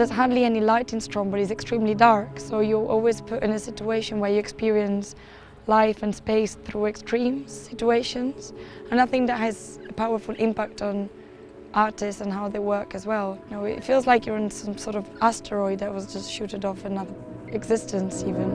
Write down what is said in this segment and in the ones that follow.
there's hardly any light in Stromboli, it's extremely dark, so you're always put in a situation where you experience life and space through extreme situations, and I think that has a powerful impact on artists and how they work as well. You know, it feels like you're in some sort of asteroid that was just shooted off another existence even.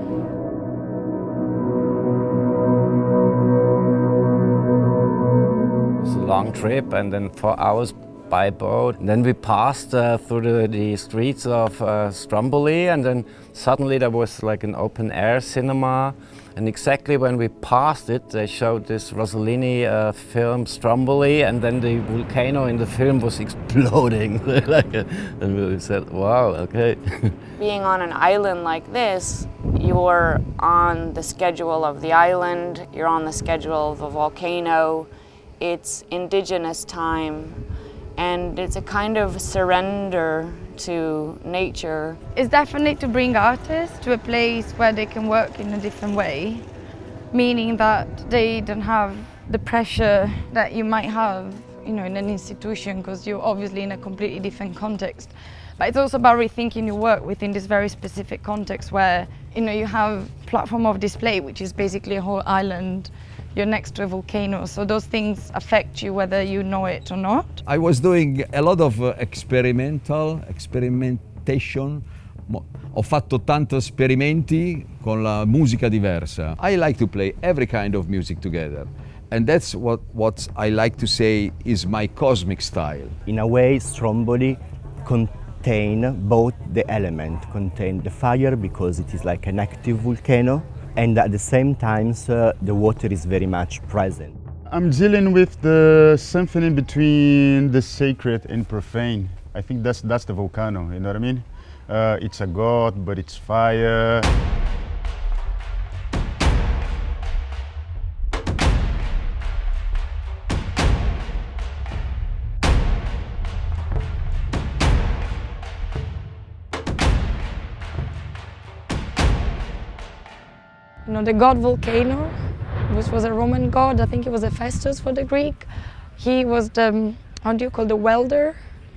It was a long trip, and then 4 hours by boat. And then we passed through the streets of Stromboli, and then suddenly there was like an open air cinema. And exactly when we passed it, they showed this Rossellini film Stromboli, and then the volcano in the film was exploding. And we said, wow, okay. Being on an island like this, you're on the schedule of the island, you're on the schedule of a volcano, it's indigenous time, and it's a kind of surrender to nature. It's definitely to bring artists to a place where they can work in a different way, meaning that they don't have the pressure that you might have, you know, in an institution, because you're obviously in a completely different context. But it's also about rethinking your work within this very specific context where, you know, you have platform of display, which is basically a whole island. You're next to a volcano, so those things affect you whether you know it or not. I was doing a lot of experimentation. Ho fatto tanti esperimenti con la musica diversa. I like to play every kind of music together. And that's what I like to say is my cosmic style. In a way, Stromboli contain both the element, contain the fire because it is like an active volcano, and at the same time the water is very much present. I'm dealing with the symphony between the sacred and profane. I think that's the volcano, you know what I mean? It's a god, but it's fire. You know, the god Volcano, which was a Roman god, I think it was a Festus for the Greek. He was the, how do you call, the welder?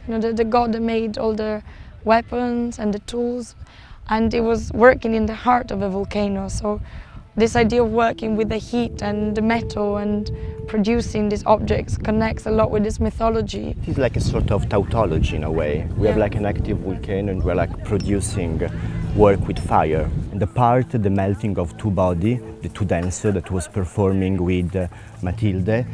You know, the god that made all the weapons and the tools. And it was working in the heart of a volcano. So this idea of working with the heat and the metal and producing these objects connects a lot with this mythology. It is like a sort of tautology in a way. We have like an active volcano and we're like producing work with fire. And the part, the melting of two bodies, the two dancers that was performing with Matilde.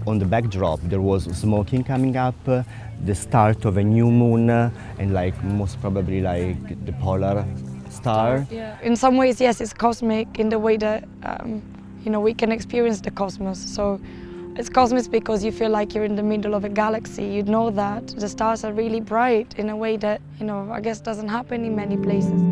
On the backdrop there was smoking coming up, the start of a new moon, and like most probably like the polar star. Yeah. In some ways, yes, it's cosmic in the way that you know, we can experience the cosmos. So it's cosmic because you feel like you're in the middle of a galaxy. You know that the stars are really bright in a way that, you know, I guess doesn't happen in many places.